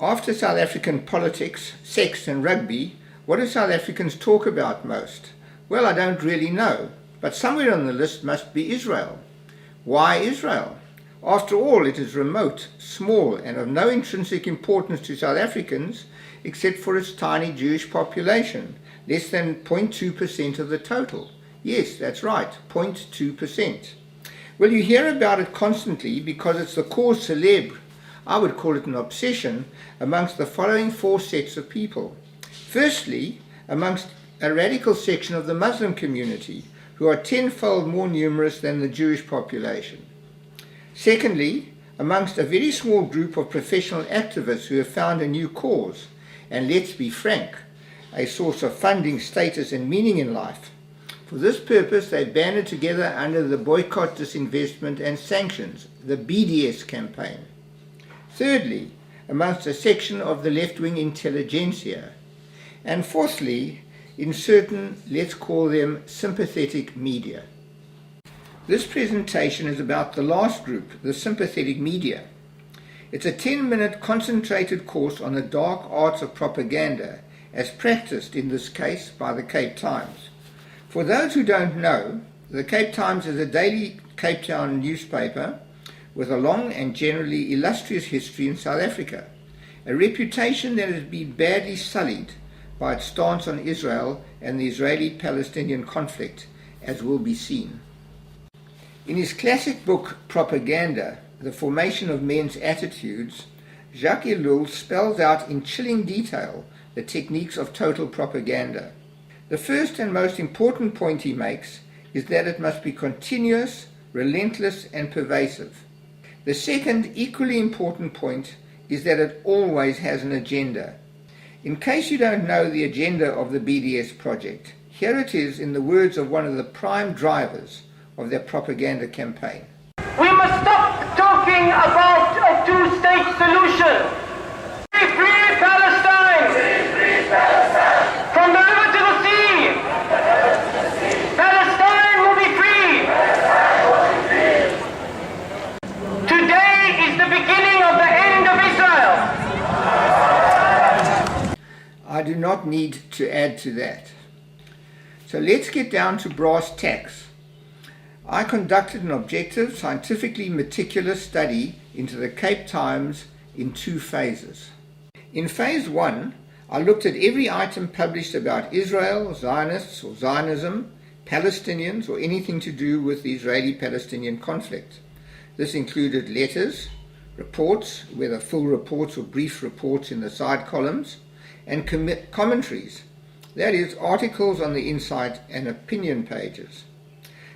After South African politics, sex and rugby, what do South Africans talk about most? Well, I don't really know, but somewhere on the list must be Israel. Why Israel? After all, it is remote, small, and of no intrinsic importance to South Africans except for its tiny Jewish population, less than 0.2% of the total. Yes, that's right, 0.2%. Well, you hear about it constantly because it's the cause célèbre, I would call it an obsession, amongst the following four sets of people. Firstly, amongst a radical section of the Muslim community, who are tenfold more numerous than the Jewish population. Secondly, amongst a very small group of professional activists who have found a new cause, and let's be frank, a source of funding, status and meaning in life. For this purpose, they banded together under the Boycott, Disinvestment and Sanctions, the BDS campaign. Thirdly, amongst a section of the left-wing intelligentsia. And fourthly, in certain, let's call them sympathetic media. This presentation is about the last group, the sympathetic media. It's a 10-minute concentrated course on the dark arts of propaganda, as practiced in this case by the Cape Times. For those who don't know, the Cape Times is a daily Cape Town newspaper with a long and generally illustrious history in South Africa, a reputation that has been badly sullied by its stance on Israel and the Israeli-Palestinian conflict, as will be seen. In his classic book, Propaganda, The Formation of Men's Attitudes, Jacques Ellul spells out in chilling detail the techniques of total propaganda. The first and most important point he makes is that it must be continuous, relentless, and pervasive. The second, equally important point is that it always has an agenda. In case you don't know the agenda of the BDS project, here it is in the words of one of the prime drivers of their propaganda campaign. We must stop talking about a two-state solution. Free Palestine! Free Palestine! From the river to the sea! Palestine will be free! Today is the beginning of the end of Israel. I do not need to add to that. So let's get down to brass tacks. I conducted an objective, scientifically meticulous study into the Cape Times in two phases. In phase one, I looked at every item published about Israel, Zionists or Zionism, Palestinians or anything to do with the Israeli-Palestinian conflict. This included letters, reports, whether full reports or brief reports in the side columns, and commentaries, that is, articles on the inside and opinion pages.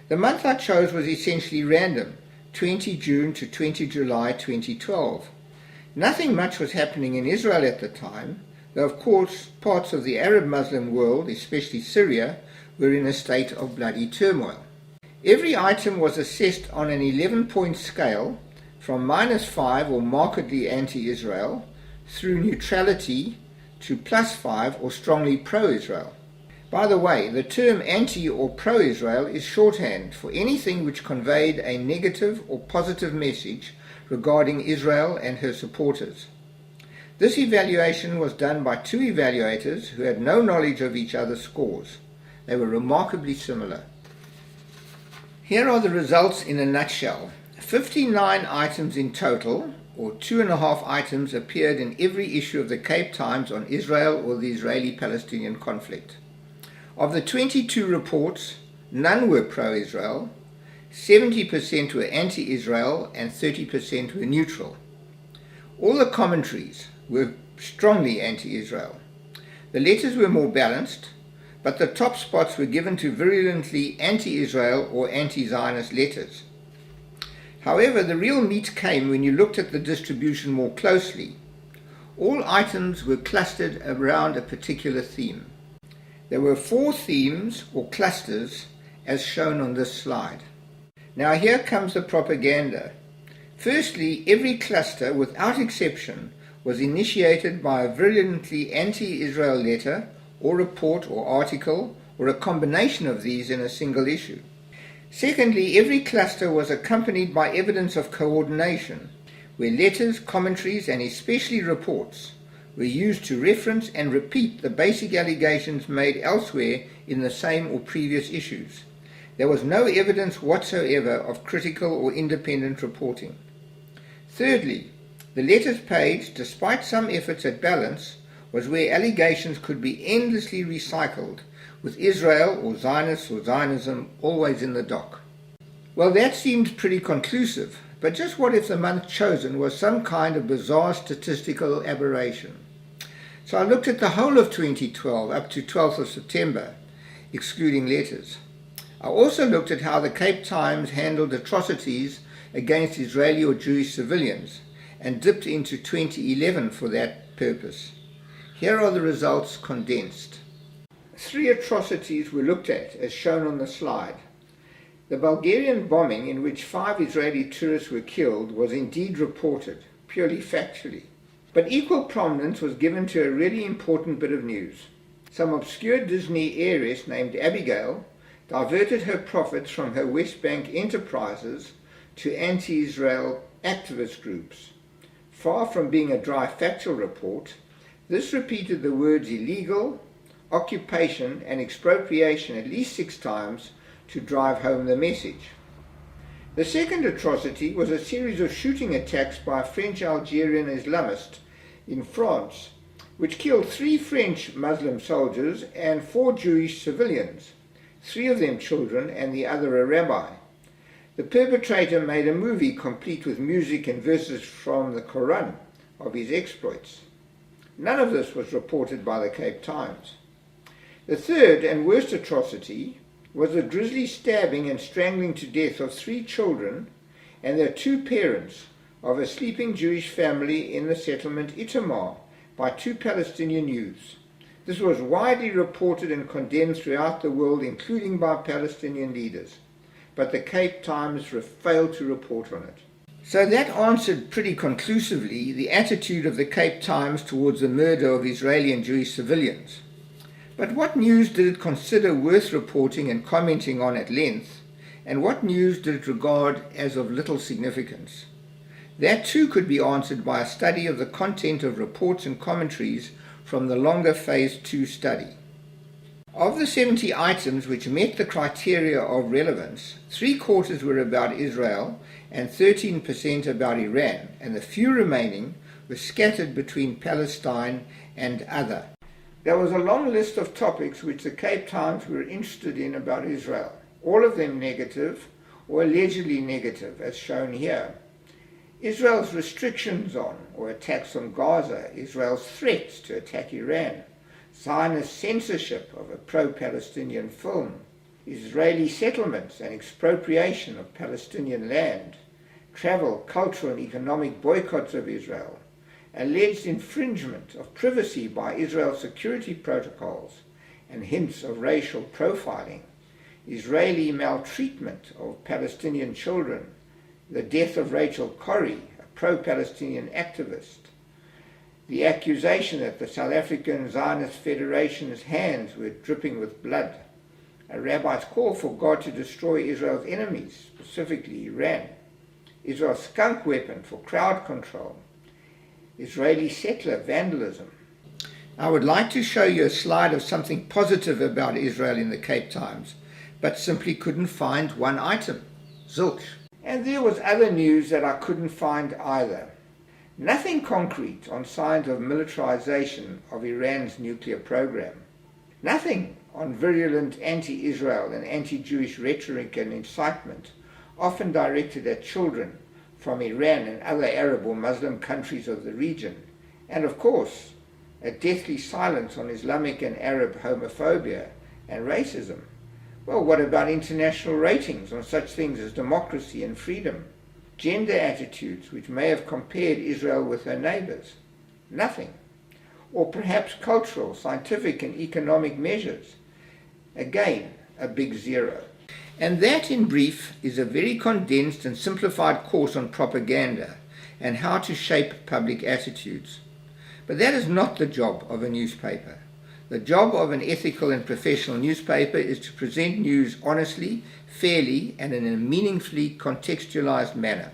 The month I chose was essentially random, 20 June to 20 July 2012. Nothing much was happening in Israel at the time, though of course parts of the Arab Muslim world, especially Syria, were in a state of bloody turmoil. Every item was assessed on an 11-point scale from -5 or markedly anti-Israel through neutrality to +5 or strongly pro-Israel. By the way, the term anti or pro-Israel is shorthand for anything which conveyed a negative or positive message regarding Israel and her supporters. This evaluation was done by two evaluators who had no knowledge of each other's scores. They were remarkably similar. Here are the results in a nutshell. 59 items in total, or 2.5 items, appeared in every issue of the Cape Times on Israel or the Israeli-Palestinian conflict. Of the 22 reports, none were pro-Israel, 70% were anti-Israel, and 30% were neutral. All the commentaries were strongly anti-Israel. The letters were more balanced, but the top spots were given to virulently anti-Israel or anti-Zionist letters. However, the real meat came when you looked at the distribution more closely. All items were clustered around a particular theme. There were 4 themes or clusters as shown on this slide. Now here comes the propaganda. Firstly, every cluster, without exception, was initiated by a virulently anti-Israel letter or report or article or a combination of these in a single issue. Secondly, every cluster was accompanied by evidence of coordination, where letters, commentaries, and especially reports were used to reference and repeat the basic allegations made elsewhere in the same or previous issues. There was no evidence whatsoever of critical or independent reporting. Thirdly, the letters page, despite some efforts at balance, was where allegations could be endlessly recycled, with Israel or Zionists or Zionism always in the dock. Well, that seemed pretty conclusive, but just what if the month chosen was some kind of bizarre statistical aberration? So I looked at the whole of 2012 up to 12th of September, excluding letters. I also looked at how the Cape Times handled atrocities against Israeli or Jewish civilians and dipped into 2011 for that purpose. Here are the results condensed. 3 atrocities were looked at, as shown on the slide. The Bulgarian bombing, in which 5 Israeli tourists were killed, was indeed reported, purely factually. But equal prominence was given to a really important bit of news. Some obscure Disney heiress named Abigail diverted her profits from her West Bank enterprises to anti-Israel activist groups. Far from being a dry factual report, this repeated the words illegal, occupation, and expropriation at least 6 times to drive home the message. The second atrocity was a series of shooting attacks by a French-Algerian Islamist in France, which killed 3 French Muslim soldiers and 4 Jewish civilians, 3 of them children and the other a rabbi. The perpetrator made a movie complete with music and verses from the Quran of his exploits. None of this was reported by the Cape Times. The third and worst atrocity was the grisly stabbing and strangling to death of 3 children and their 2 parents of a sleeping Jewish family in the settlement Itamar by 2 Palestinian youths. This was widely reported and condemned throughout the world, including by Palestinian leaders, but the Cape Times failed to report on it. So that answered pretty conclusively the attitude of the Cape Times towards the murder of Israeli and Jewish civilians. But what news did it consider worth reporting and commenting on at length, and what news did it regard as of little significance? That too could be answered by a study of the content of reports and commentaries from the longer Phase 2 study. Of the 70 items which met the criteria of relevance, 3/4 were about Israel and 13% about Iran, and the few remaining were scattered between Palestine and other. There was a long list of topics which the Cape Times were interested in about Israel, all of them negative or allegedly negative, as shown here. Israel's restrictions on or attacks on Gaza, Israel's threats to attack Iran, Zionist censorship of a pro-Palestinian film, Israeli settlements and expropriation of Palestinian land, travel, cultural and economic boycotts of Israel, alleged infringement of privacy by Israel's security protocols and hints of racial profiling, Israeli maltreatment of Palestinian children, the death of Rachel Corrie, a pro-Palestinian activist, the accusation that the South African Zionist Federation's hands were dripping with blood, a rabbi's call for God to destroy Israel's enemies, specifically Iran, Israel's skunk weapon for crowd control, Israeli settler vandalism. I would like to show you a slide of something positive about Israel in the Cape Times, but simply couldn't find one item. Zilch. And there was other news that I couldn't find either. Nothing concrete on signs of militarization of Iran's nuclear program. Nothing on virulent anti-Israel and anti-Jewish rhetoric and incitement, often directed at children from Iran and other Arab or Muslim countries of the region. And of course, a deathly silence on Islamic and Arab homophobia and racism. Well, what about international ratings on such things as democracy and freedom? Gender attitudes which may have compared Israel with her neighbors? Nothing. Or perhaps cultural, scientific and economic measures? Again, a big zero. And that, in brief, is a very condensed and simplified course on propaganda and how to shape public attitudes. But that is not the job of a newspaper. The job of an ethical and professional newspaper is to present news honestly, fairly, and in a meaningfully contextualized manner.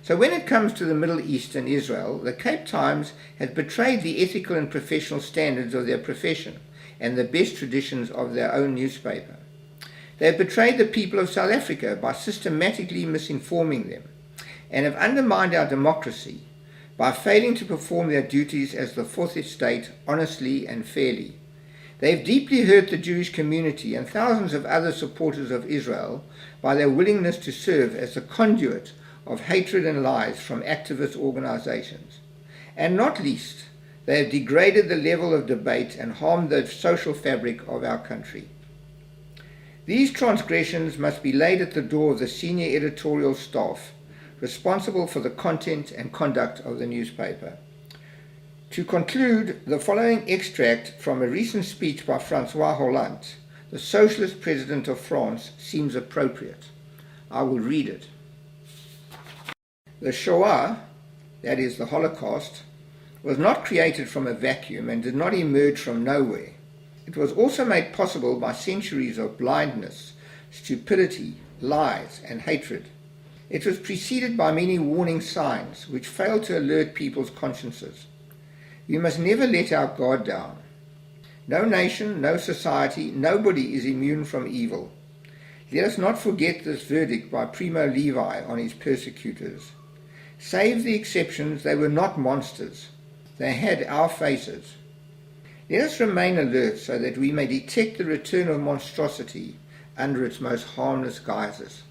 So when it comes to the Middle East and Israel, the Cape Times has betrayed the ethical and professional standards of their profession and the best traditions of their own newspaper. They have betrayed the people of South Africa by systematically misinforming them, and have undermined our democracy by failing to perform their duties as the fourth estate honestly and fairly. They have deeply hurt the Jewish community and thousands of other supporters of Israel by their willingness to serve as the conduit of hatred and lies from activist organizations. And not least, they have degraded the level of debate and harmed the social fabric of our country. These transgressions must be laid at the door of the senior editorial staff responsible for the content and conduct of the newspaper. To conclude, the following extract from a recent speech by François Hollande, the Socialist President of France, seems appropriate. I will read it. The Shoah, that is the Holocaust, was not created from a vacuum and did not emerge from nowhere. It was also made possible by centuries of blindness, stupidity, lies, and hatred. It was preceded by many warning signs which failed to alert people's consciences. We must never let our guard down. No nation, no society, nobody is immune from evil. Let us not forget this verdict by Primo Levi on his persecutors. Save the exceptions, they were not monsters. They had our faces. Let us remain alert so that we may detect the return of monstrosity under its most harmless guises.